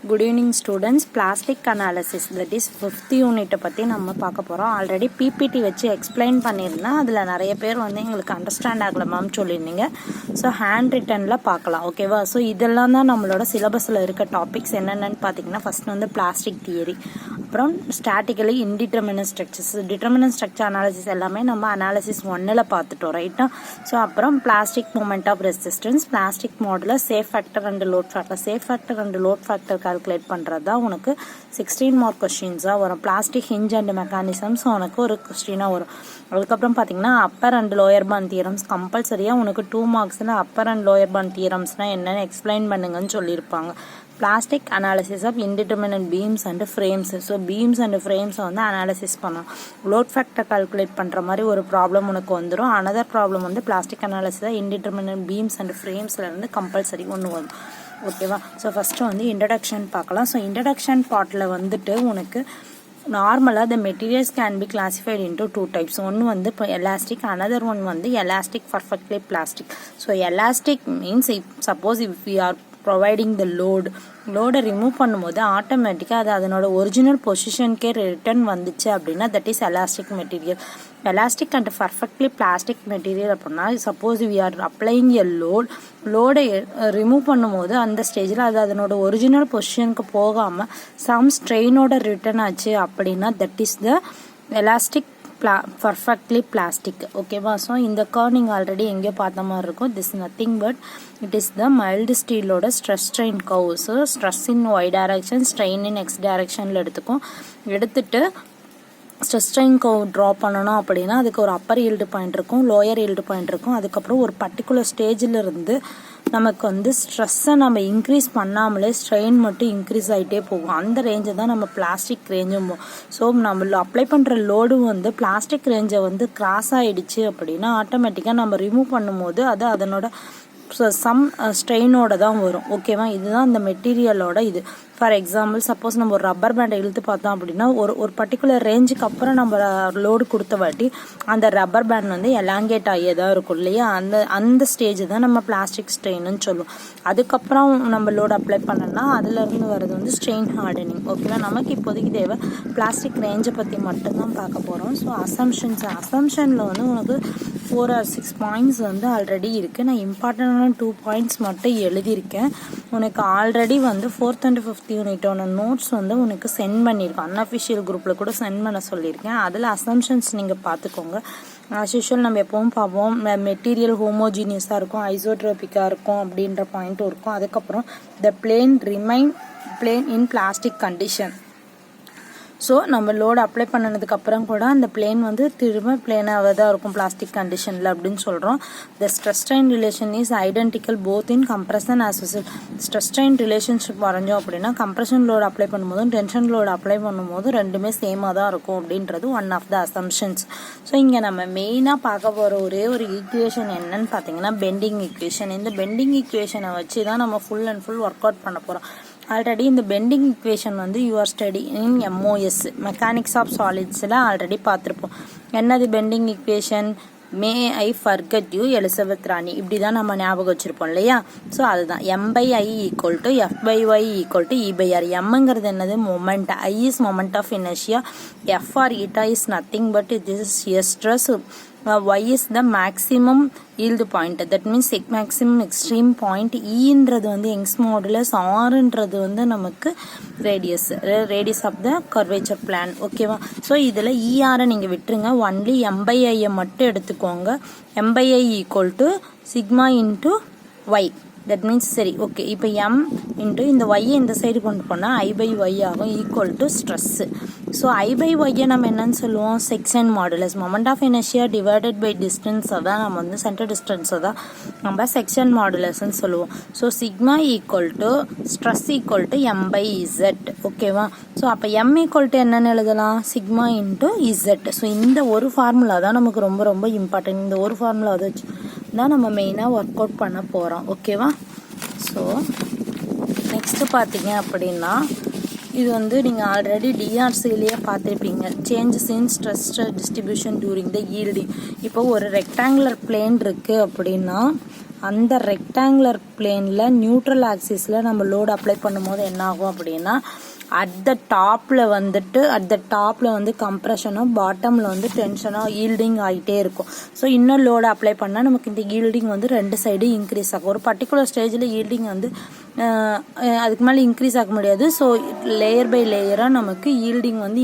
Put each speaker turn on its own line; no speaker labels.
Good evening students. Plastic analysis, that is 5th unit பத்தி நம்ம பார்க்க போறோம். ஆல்ரெடி PPT வச்சு எக்ஸ்பிளைன் பண்ணிருந்தேன். அதுல நிறைய பேர் வந்து உங்களுக்கு அண்டர்ஸ்டாண்ட் ஆகல மேம் சொல்லிருந்தீங்க. ஸோ ஹேண்ட் ரிட்டன்ல பார்க்கலாம். ஓகேவா? ஸோ இதெல்லாம் தான் நம்மளோட சிலபஸ்ல இருக்க டாபிக்ஸ். என்னென்னு பார்த்தீங்கன்னா ஃபர்ஸ்ட் வந்து பிளாஸ்டிக் தியரி, அப்புறம் statically indeterminate structures, determinate structure analysis எல்லாமே நம்ம அனாலிசிஸ் 1ல் பார்த்துட்டோம், ரைட்டா? ஸோ அப்புறம் plastic moment of resistance, plastic மாடலில் safe factor and load factor. Safe factor and load factor calculate பண்ணுறது தான் உனக்கு 16 மார்க் கொஸ்டின்ஸாக வரும். பிளாஸ்டிக் ஹிஞ்ச் அண்ட் மெக்கானிசம்ஸ் உனக்கு ஒரு கொஸ்டினாக வரும். அதுக்கப்புறம் பார்த்தீங்கன்னா upper and lower bound theorems கம்பல்சரியாக உனக்கு 2 மார்க்ஸில் அப்பர் அண்ட் லோயர் பாண்ட் தியரம்ஸ்னால் என்னென்னு எக்ஸ்பிளைன் பண்ணுங்கன்னு சொல்லியிருப்பாங்க. Plastic analysis of indeterminate beams and frames. So beams and ஃப்ரேம்ஸை வந்து அனாலிசிஸ் பண்ணணும். லோட் ஃபேக்டர் கால்குலேட் பண்ணுற மாதிரி ஒரு ப்ராப்ளம் உனக்கு வந்துடும். அனதர் ப்ராப்ளம் வந்து plastic analysis indeterminate beams and ஃப்ரேம்ஸ்லேருந்து கம்பல்சரி ஒன்று வரும். ஓகேவா? ஸோ ஃபஸ்ட்டு வந்து இன்ட்ரடக்ஷன் பார்க்கலாம். ஸோ இன்ட்ரடக்ஷன் பார்ட்டில் வந்துட்டு உனக்கு நார்மலாக the materials can be classified into 2 types. ஒன்று வந்து இப்போ எலாஸ்டிக், அனதர் ஒன் வந்து elastic perfectly plastic. So elastic means suppose if we are providing the லோடை ரிமூவ் பண்ணும்போது ஆட்டோமேட்டிக்காக அது அதனோட ஒரிஜினல் பொசிஷனுக்கே ரிட்டர்ன் வந்துச்சு அப்படின்னா that is elastic material. Elastic and perfectly plastic material அப்படின்னா சப்போஸ் வி ஆர் அப்ளைங் எ லோடை ரிமூவ் பண்ணும்போது அந்த ஸ்டேஜில் அது அதனோட ஒரிஜினல் பொசிஷனுக்கு போகாமல் சம் ஸ்ட்ரெயினோட ரிட்டர்ன் ஆச்சு அப்படின்னா that is the elastic perfectly plastic. ஓகேவா? ஸோ இந்த கர்வ் நீங்கள் ஆல்ரெடி எங்கேயோ பார்த்த மாதிரி இருக்கும். This nothing but it is the mild ஸ்டீலோட stress strain curve. So stress in y direction, strain in x டைரக்ஷனில் எடுத்துட்டு ஸ்ட்ரெஸ் ஸ்ட்ரெயின் கர்வ் ட்ரா பண்ணணும் அப்படின்னா அதுக்கு ஒரு அப்பர் ஈல்டு பாயிண்ட் இருக்கும், லோயர் ஈல்டு பாயிண்ட் இருக்கும். அதுக்கப்புறம் ஒரு பர்டிகுலர் ஸ்டேஜில் இருந்து நமக்கு வந்து ஸ்ட்ரெஸ்ஸை நம்ம இன்க்ரீஸ் பண்ணாமலே ஸ்ட்ரெயின் மட்டும் இன்க்ரீஸ் ஆகிட்டே போகும். அந்த ரேஞ்சை தான் நம்ம பிளாஸ்டிக் ரேஞ்சும். ஸோ நம்ம அப்ளை பண்ணுற லோடு வந்து பிளாஸ்டிக் ரேஞ்சை வந்து கிராஸ் ஆகிடுச்சு அப்படின்னா ஆட்டோமேட்டிக்காக நம்ம ரிமூவ் பண்ணும்போது அது அதனோட சம் ஸ்ட்ரெயினோட தான் வரும். ஓகேவா? இதுதான் அந்த மெட்டீரியலோட இது. ஃபார் எக்ஸாம்பிள் சப்போஸ் நம்ம ஒரு ரப்பர் பேண்டை இழுத்து பார்த்தோம் அப்படின்னா ஒரு பர்டிகுலர் ரேஞ்சுக்கு அப்புறம் நம்ம லோடு கொடுத்த வாட்டி அந்த ரப்பர் பேண்ட் வந்து எலாங்கேட் ஆகியதாக இருக்கும் இல்லையா? அந்த ஸ்டேஜ் தான் நம்ம பிளாஸ்டிக் ஸ்ட்ரெயின்னு சொல்லுவோம். அதுக்கப்புறம் நம்ம லோடு அப்ளை பண்ணோம்னா அதுலேருந்து வர்றது வந்து ஸ்ட்ரெயின் ஹார்டனிங். ஓகேவா? நமக்கு இப்போதைக்கு தேவை பிளாஸ்டிக் ரேஞ்சை பற்றி மட்டும்தான் பார்க்க போகிறோம். ஸோ அசம்ஷனில் வந்து உனக்கு 4 or 6 பாயிண்ட்ஸ் வந்து ஆல்ரெடி இருக்குது. நான் இம்பார்ட்டண்டான 2 பாயிண்ட்ஸ் மட்டும் எழுதியிருக்கேன். உனக்கு ஆல்ரெடி வந்து 4th and 5th யூனிட்டோட நோட்ஸ் வந்து உனக்கு சென்ட் பண்ணியிருக்கேன். அன்அஃபிஷியல் குரூப்பில் கூட சென்ட் பண்ண சொல்லியிருக்கேன். அதில் அசம்ஷன்ஸ் நீங்கள் பார்த்துக்கோங்க. ஆஸ் யூஷுவல் நம்ம எப்பவும் பார்ப்போம் மெட்டீரியல் ஹோமோஜீனியஸாக இருக்கும், ஐசோட்ரோபிக்காக இருக்கும் அப்படின்ற பாயிண்ட்டும் இருக்கும். அதுக்கப்புறம் the plane remain plane in plastic condition. So நம்ம லோடு அப்ளை பண்ணதுக்கப்புறம் கூட அந்த பிளேன் வந்து திரும்ப பிளேனாக தான் இருக்கும் பிளாஸ்டிக் கண்டிஷனில் அப்படின்னு சொல்கிறோம். The stress strain relation is identical both in compression as well. Stress strain relationship வரைஞ்சோம் அப்படின்னா கம்ப்ரெஷன் லோடு அப்ளை பண்ணும்போதும் டென்ஷன் லோடு அப்ளை பண்ணும்போதும் ரெண்டுமே சேமாக தான் இருக்கும் அப்படின்றது one of the assumptions. So இங்கே நம்ம மெயினாக பார்க்க போகிற ஒரே ஒரு ஈக்குவேஷன் என்னன்னு பார்த்தீங்கன்னா பெண்டிங் ஈக்குவேஷன். இந்த பெண்டிங் ஈக்குவேஷனை வச்சு தான் நம்ம full and full work out பண்ண போகிறோம். ஆல்ரெடி இந்த பெண்டிங் ஈக்குவேஷன் வந்து your study in MOS mechanics of சாலிட்ஸில் ஆல்ரெடி பார்த்துருப்போம். என்னது bending equation? May I forget you Elizabeth ராணி, இப்படி தான் நம்ம ஞாபகம் வச்சுருப்போம் இல்லையா? ஸோ அதுதான் M/I = F/Y = E/R. எம்ங்கிறது என்னது? Moment. I is moment of inertia. F or eta is nothing but this is shear stress. Y is the maximum yield point, that means maximum extreme point. E-ன்றது வந்து Young's modulus, R-ன்றது வந்து நமக்கு radius of the curvature plane. ஓகேவா? So இதில் ER நீங்கள் விட்டுருங்க, only M/I மட்டும் எடுத்துக்கோங்க. M/I = sigma into Y. That means சரி ஓகே. இப்போ M இன்ட்டு இந்த ஒய்யை இந்த சைடு கொண்டு போனால் I/Y ஆகும், equal to stress. So I/Y நம்ம என்னன்னு சொல்லுவோம்? Section modulus. Moment of inertia divided by டிஸ்டன்ஸை தான் நம்ம வந்து சென்டர் டிஸ்டன்ஸை தான் நம்ம செக்ஷன் மாடுலஸ்ன்னு சொல்லுவோம். So sigma equal to stress equal to M/Z. ஓகேவா? ஸோ அப்போ M ஈக்குவல் டு என்னென்னு எழுதலாம்? Sigma into Z. ஸோ இந்த ஒரு ஃபார்முலா தான் நமக்கு ரொம்ப ரொம்ப இம்பார்ட்டன்ட். இந்த ஒரு ஃபார்முலா வச்சு தான் நம்ம மெயினாக ஒர்க் அவுட் பண்ண போகிறோம். ஓகேவா? ஸோ நெக்ஸ்ட்டு பார்த்தீங்க அப்படின்னா இது வந்து நீங்கள் ஆல்ரெடி DRCலேயே பார்த்துருப்பீங்க. Changes in stress distribution during the yielding. இப்போ ஒரு ரெக்டாங்குலர் பிளேன் இருக்குது அப்படின்னா அந்த ரெக்டாங்குலர் பிளேனில் நியூட்ரல் ஆக்சிஸில் நம்ம லோடு அப்ளை பண்ணும்போது என்ன ஆகும் அப்படின்னா அட் த டாப்பில் வந்து கம்ப்ரெஷனும் பாட்டமில் வந்து டென்ஷனும் ஈல்டிங் ஆகிட்டே இருக்கும். ஸோ இன்னும் லோடு அப்ளை பண்ணால் நமக்கு இந்த ஈல்டிங் வந்து 2 சைடு இன்க்ரீஸ் ஆகும். ஒரு பர்டிகுலர் ஸ்டேஜில் ஈல்டிங் வந்து அதுக்கு மேலே இன்க்ரீஸ் ஆக முடியாது. ஸோ லேயர் பை லேயராக நமக்கு ஈல்டிங் வந்து